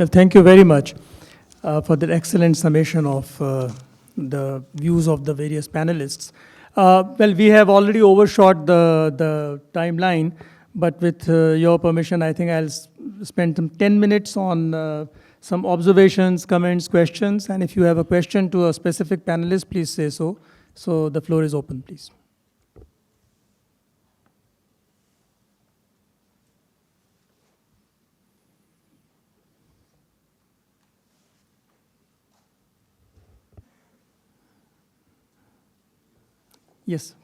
Well, thank you very much for that excellent summation of the views of the various panelists. Well, we have already overshot the timeline, but with your permission, I think I'll spend some 10 minutes on some observations, comments, questions, and if you have a question to a specific panelist, please say so. So the floor is open, please. Yes.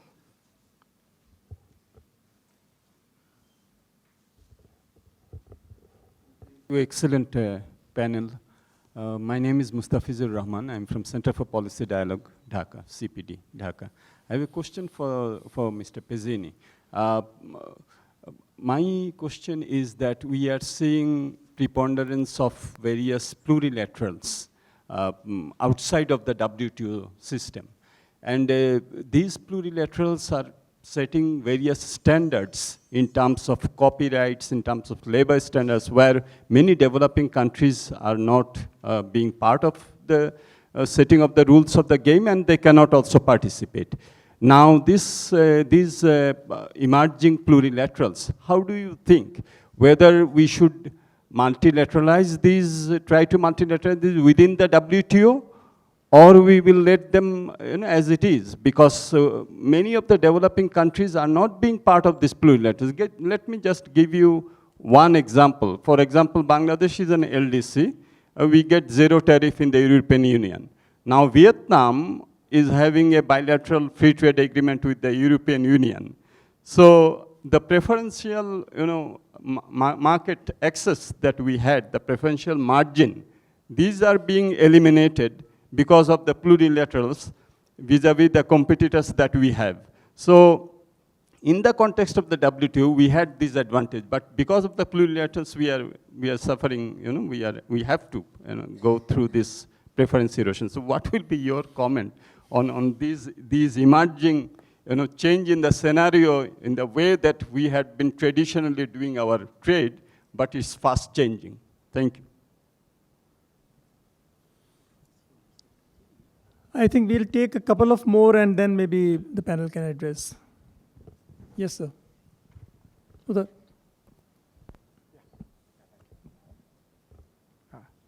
Excellent panel. My name is Mustafizur Rahman. I'm from Center for Policy Dialogue, Dhaka, CPD, Dhaka. I have a question for Mr. Pezzini. My question is that we are seeing preponderance of various plurilaterals outside of the WTO system. And these plurilaterals are setting various standards in terms of copyrights, in terms of labor standards, where many developing countries are not being part of the setting of the rules of the game, and they cannot also participate. Now, these emerging plurilaterals, how do you think whether we should multilateralize these, try to multilateralize these within the WTO, or we will let them as it is, because many of the developing countries are not being part of this plurilaterals. Let me just give you one example. For example, Bangladesh is an LDC. We get zero tariff in the European Union. Now, Vietnam is having a bilateral free trade agreement with the European Union. So the preferential market access that we had, the preferential margin, these are being eliminated because of the plurilaterals vis-a-vis the competitors that we have. So in the context of the WTO, we had this advantage, but because of the plurilaterals, we are suffering, we have to go through this preference erosion. So what will be your comment on these emerging change in the scenario in the way that we had been traditionally doing our trade, but it's fast changing? Thank you. I think we'll take a couple of more and then maybe the panel can address. Yes, sir.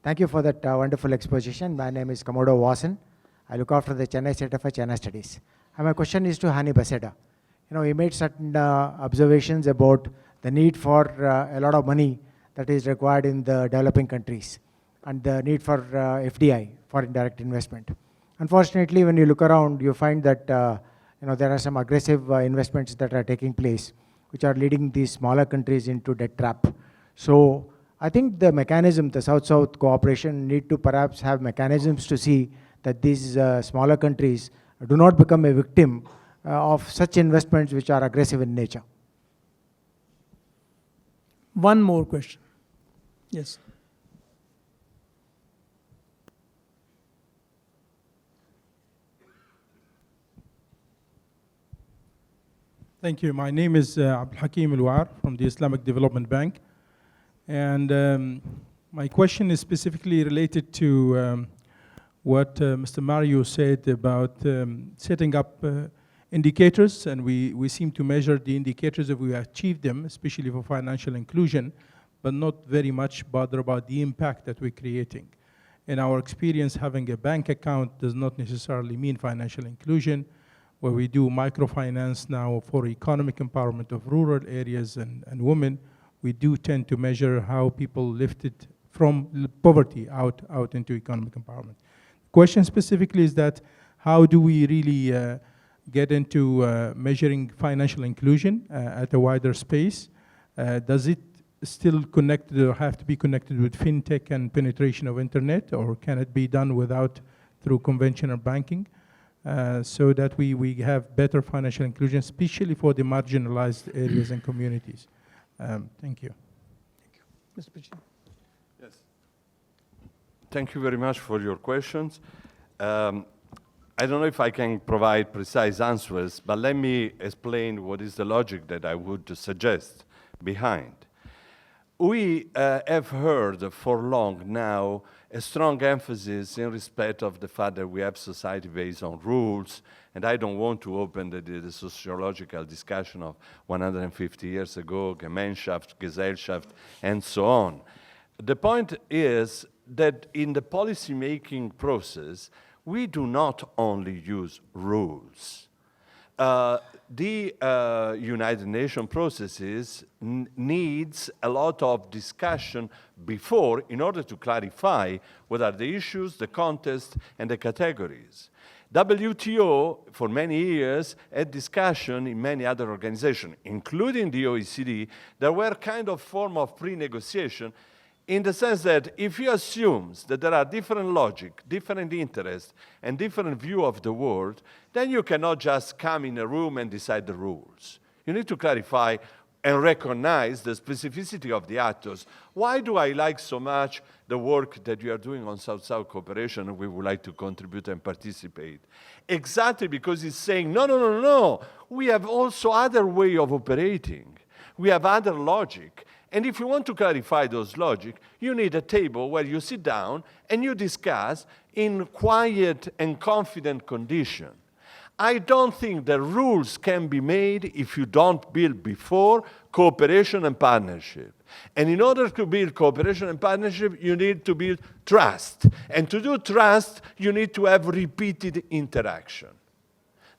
Thank you for that wonderful exposition. My name is Komodo Wasan. I look after the Chennai Center for China Studies. And my question is to Hani Baseda. He made certain observations about the need for a lot of money that is required in the developing countries and the need for FDI, for indirect investment. Unfortunately, when you look around, you find that there are some aggressive investments that are taking place, which are leading these smaller countries into debt trap. So I think the mechanism, the South-South cooperation, need to perhaps have mechanisms to see that these smaller countries do not become a victim of such investments which are aggressive in nature. One more question. Yes. Thank you. My name is Abdul Hakim Al-War from the Islamic Development Bank. And my question is specifically related to what Mr. Mario said about setting up indicators, and we seem to measure the indicators if we achieve them, especially for financial inclusion, but not very much bother about the impact that we're creating. In our experience, having a bank account does not necessarily mean financial inclusion. Where we do microfinance now for economic empowerment of rural areas and women, we do tend to measure how people lifted from poverty out into economic empowerment. Question specifically is that how do we really get into measuring financial inclusion at a wider space? Does it still connected or have to be connected with fintech and penetration of internet, or can it be done through conventional banking? So that we have better financial inclusion, especially for the marginalized areas and communities. Thank you. Thank you. Mr. Pichini. Yes. Thank you very much for your questions. I don't know if I can provide precise answers, but let me explain what is the logic that I would suggest behind. we have heard for long now a strong emphasis in respect of the fact that we have society based on rules, and I don't want to open the sociological discussion of 150 years ago, Gemeinschaft, Gesellschaft, and so on. The point is that in the policy-making process, we do not only use rules. The United Nations processes needs a lot of discussion before in order to clarify what are the issues, the context, and the categories. WTO, for many years, had discussion in many other organizations, including the OECD. There were kind of form of pre-negotiation in the sense that if you assume that there are different logic, different interests, and different view of the world, then you cannot just come in a room and decide the rules. You need to clarify and recognize the specificity of the actors. Why do I like so much the work that you are doing on South-South cooperation and we would like to contribute and participate? Exactly because it's saying, no, we have also other way of operating. We have other logic. And if you want to clarify those logic, you need a table where you sit down and you discuss in quiet and confident condition. I don't think the rules can be made if you don't build before cooperation and partnership. And in order to build cooperation and partnership, you need to build trust. And to do trust, you need to have repeated interaction.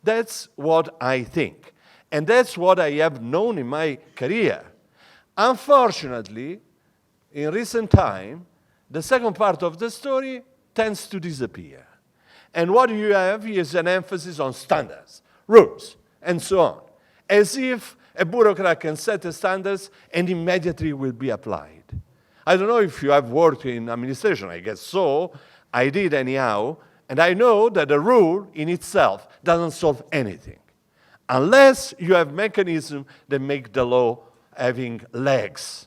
That's what I think. And that's what I have known in my career. Unfortunately, in recent time, the second part of the story tends to disappear. And what you have is an emphasis on standards, rules, and so on, as if a bureaucrat can set the standards and immediately will be applied. I don't know if you have worked in administration, I guess so. I did anyhow, and I know that a rule in itself doesn't solve anything, unless you have mechanisms that make the law having legs,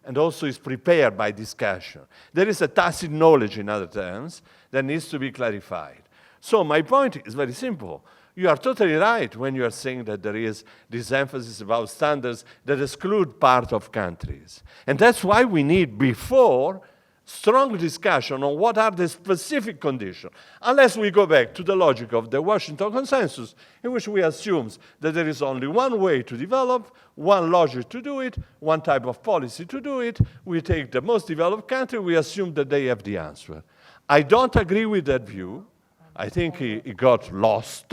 and also is prepared by discussion. There is a tacit knowledge, in other terms, that needs to be clarified. So my point is very simple. You are totally right when you are saying that there is this emphasis about standards that exclude part of countries. And that's why we need, before, strong discussion on what are the specific conditions, unless we go back to the logic of the Washington Consensus, in which we assume that there is only one way to develop, one logic to do it, one type of policy to do it. We take the most developed country, we assume that they have the answer. I don't agree with that view. I think it got lost,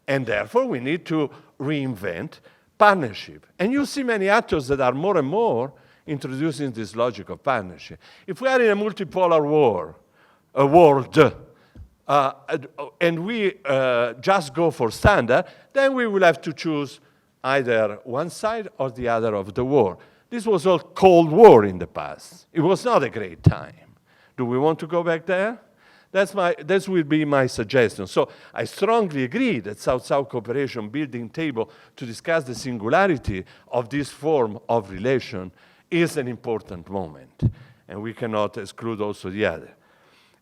and therefore we need to reinvent partnership. And you see many actors that are more and more introducing this logic of partnership. If we are in a multipolar world, and we just go for standard, then we will have to choose either one side or the other of the war. This was all Cold War in the past. It was not a great time. Do we want to go back there? That will be my suggestion. So I strongly agree that South-South cooperation building table to discuss the singularity of this form of relation is an important moment, and we cannot exclude also the other.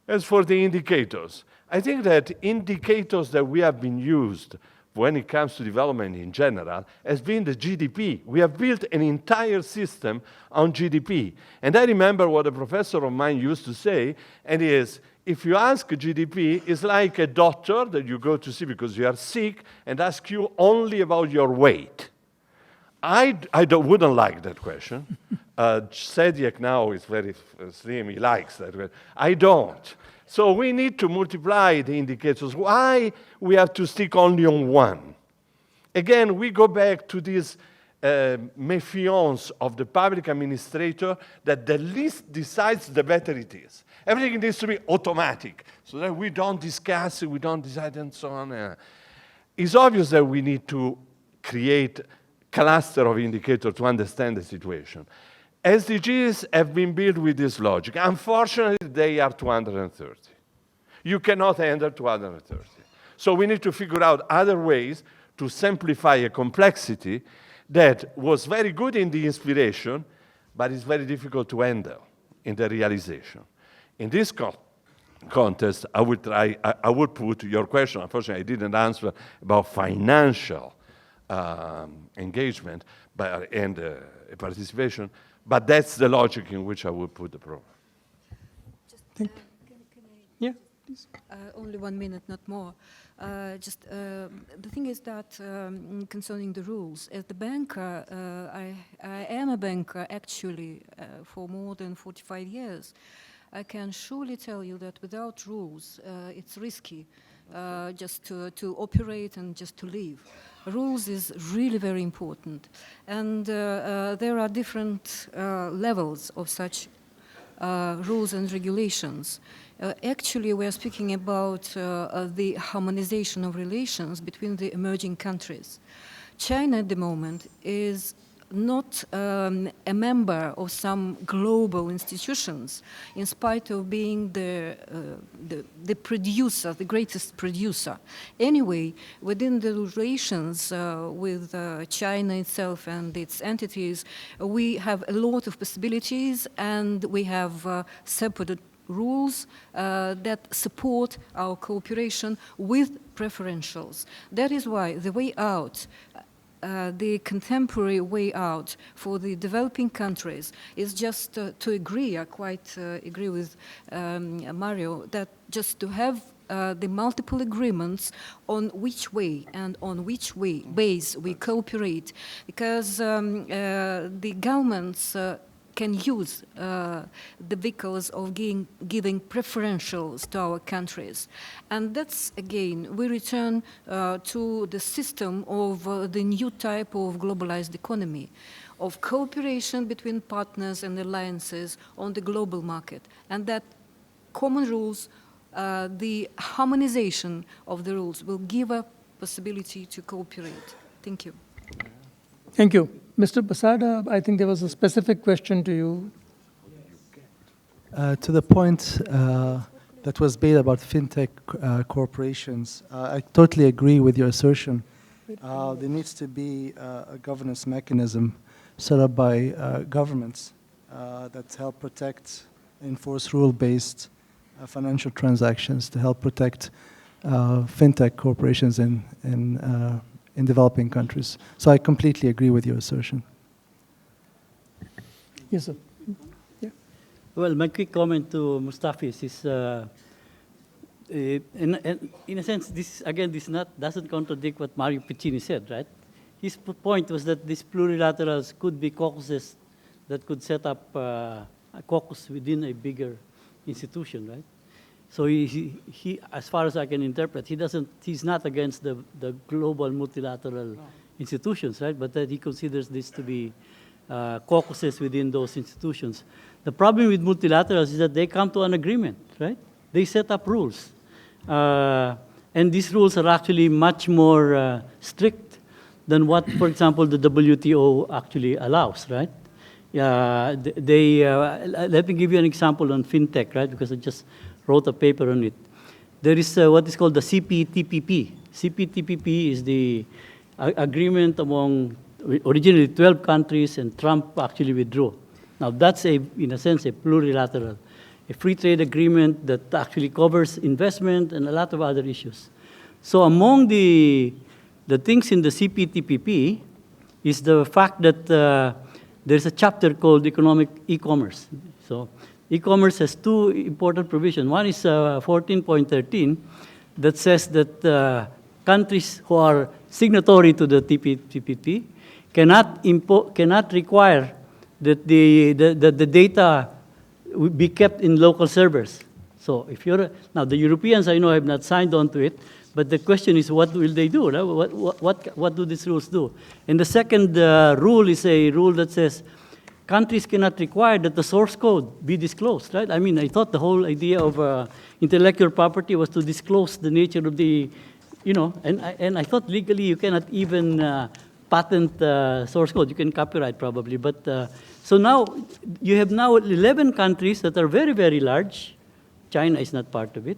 As for the indicators, I think that indicators that we have been used when it comes to development in general has been the GDP. We have built an entire system on GDP. And I remember what a professor of mine used to say, and is, if you ask GDP, it's like a doctor that you go to see because you are sick and ask you only about your weight. I wouldn't like that question. Sediak now is very slim, he likes that question. I don't. So we need to multiply the indicators. Why we have to stick only on one? Again, we go back to this méfiance of the public administrator that the least decides, the better it is. Everything needs to be automatic, so that we don't discuss it, we don't decide, and so on. It's obvious that we need to create cluster of indicators to understand the situation. SDGs have been built with this logic. Unfortunately, they are 230. You cannot handle 230. So we need to figure out other ways to simplify a complexity that was very good in the inspiration, but is very difficult to handle in the realization. In this context, I would put your question, unfortunately I didn't answer, about financial engagement and participation, but that's the logic in which I would put the program. Yeah, please. Only 1 minute, not more. The thing is that concerning the rules, as the banker, I am a banker actually for more than 45 years. I can surely tell you that without rules, it's risky just to operate and just to live. Rules is really very important. And there are different levels of such rules and regulations. Actually, we are speaking about the harmonization of relations between the emerging countries. China at the moment is not a member of some global institutions, in spite of being the producer, the greatest producer. Anyway, within the relations with China itself and its entities, we have a lot of possibilities, and we have separate rules that support our cooperation with preferentials. That is why the way out, the contemporary way out for the developing countries is just to agree, I quite agree with Mario, that just to have the multiple agreements on which way and on which ways we cooperate, because the governments can use the vehicles of giving preferentials to our countries. And that's, again, we return to the system of the new type of globalized economy, of cooperation between partners and alliances on the global market. And that common rules, the harmonization of the rules will give a possibility to cooperate. Thank you. Thank you. Mr. Basada, I think there was a specific question to you. To the point that was made about fintech corporations, I totally agree with your assertion. There needs to be a governance mechanism set up by governments that help protect, enforce rule-based financial transactions to help protect fintech corporations in developing countries. So I completely agree with your assertion. Yes, sir. Yeah. Well, my quick comment to Mustafis is, in a sense, this doesn't contradict what Mario Piccini said, right? His point was that these plurilaterals could be caucuses that could set up a caucus within a bigger institution, right? So he, as far as I can interpret, he's not against the global multilateral institutions, right? But that he considers this to be caucuses within those institutions. The problem with multilaterals is that they come to an agreement, right? They set up rules. And these rules are actually much more strict than what, for example, the WTO actually allows, right? Let me give you an example on fintech, right? Because I just wrote a paper on it. There is what is called the CPTPP. CPTPP is the agreement among originally 12 countries, and Trump actually withdrew. Now that's in a sense, a plurilateral, a free trade agreement that actually covers investment and a lot of other issues. So among the things in the CPTPP is the fact that there's a chapter called economic e-commerce. So e-commerce has two important provisions. One is 14.13 that says that countries who are signatory to the TPP cannot require that the data be kept in local servers. So if now the Europeans I know have not signed on to it, but the question is what will they do? Right? What do these rules do? And the second rule is a rule that says countries cannot require that the source code be disclosed, right? I mean, I thought the whole idea of intellectual property was to disclose the nature of the, and I thought legally you cannot even patent source code. You can copyright probably, but so now you have now 11 countries that are very, very large. China is not part of it.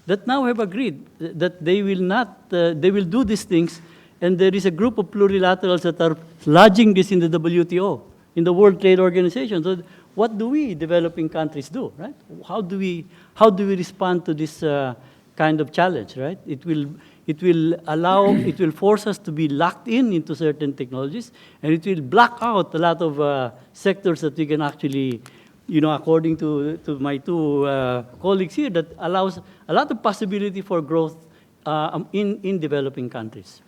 That now have agreed that they will not, they will do these things, and there is a group of plurilaterals that are lodging this in the WTO, in the World Trade Organization. So what do we developing countries do, right? How do we respond to this kind of challenge, right? It will allow, it will force us to be locked into certain technologies, and it will block out a lot of sectors that we can actually, according to my two colleagues here, that allows a lot of possibility for growth in developing countries.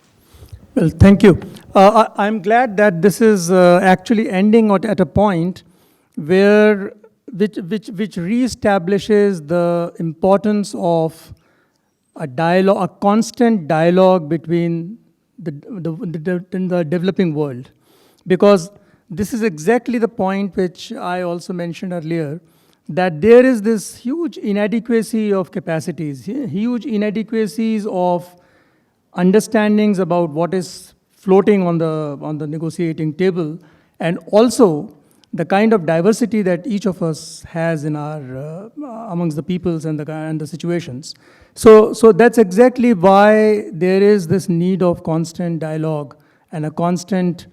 Well, thank you. I'm glad that this is actually ending at a point where which reestablishes the importance of a dialogue, a constant dialogue between the developing world, because this is exactly the point which I also mentioned earlier, that there is this huge inadequacy of capacities, huge inadequacies of understandings about what is floating on the negotiating table, and also the kind of diversity that each of us has in our amongst the peoples and the situations. So that's exactly why there is this need of constant dialogue and a constant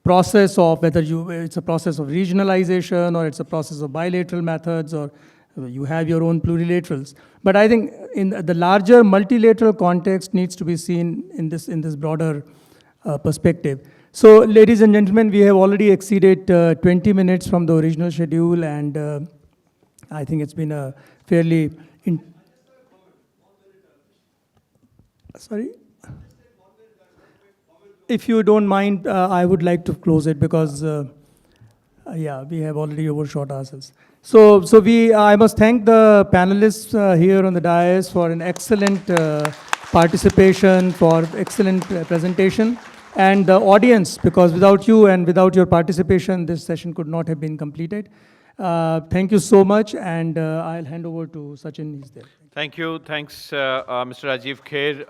process of whether it's a process of regionalization or it's a process of bilateral methods or you have your own plurilaterals. But I think in the larger multilateral context needs to be seen in this broader perspective. So ladies and gentlemen, we have already exceeded 20 minutes from the original schedule, and I think it's been a fairly... Sorry? If you don't mind, I would like to close it because, yeah, we have already overshot ourselves. So I must thank the panelists here on the dais for an excellent participation, for excellent presentation, and the audience, because without you and without your participation, this session could not have been completed. Thank you so much, and I'll hand over to Sachin. He's there. Thank you. Thanks, Mr. Rajiv Kher.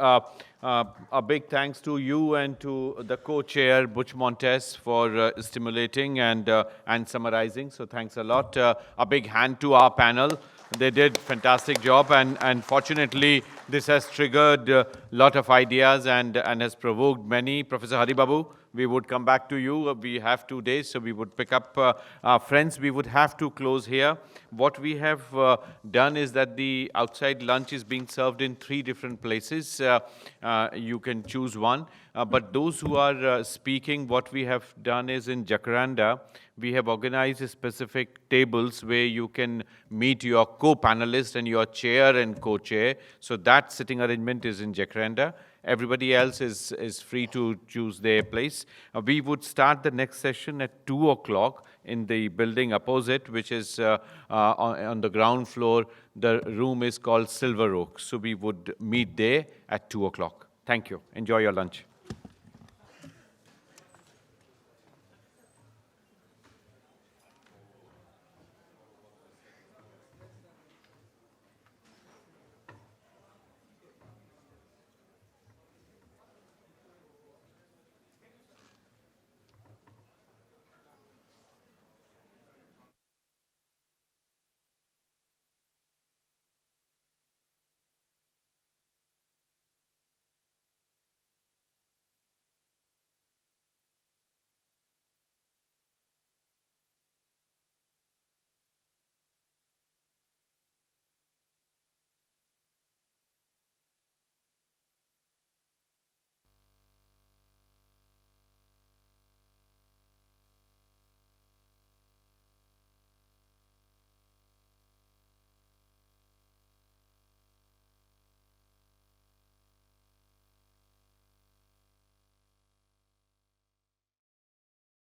A big thanks to you and to the co-chair, Butch Montes, for stimulating and summarizing. So thanks a lot. A big hand to our panel. They did fantastic job, and fortunately, this has triggered a lot of ideas and has provoked many. Professor Haribabu, we would come back to you. We have 2 days, so we would pick up our friends. We would have to close here. What we have done is that the outside lunch is being served in 3 different places. You can choose one. But those who are speaking, what we have done is in Jacaranda, we have organized specific tables where you can meet your co-panelist and your chair and co-chair. So that sitting arrangement is in Jacaranda. Everybody else is free to choose their place. We would start the next session at 2 o'clock in the building opposite, which is on the ground floor. The room is called Silver Oak. So we would meet there at 2 o'clock. Thank you. Enjoy your lunch.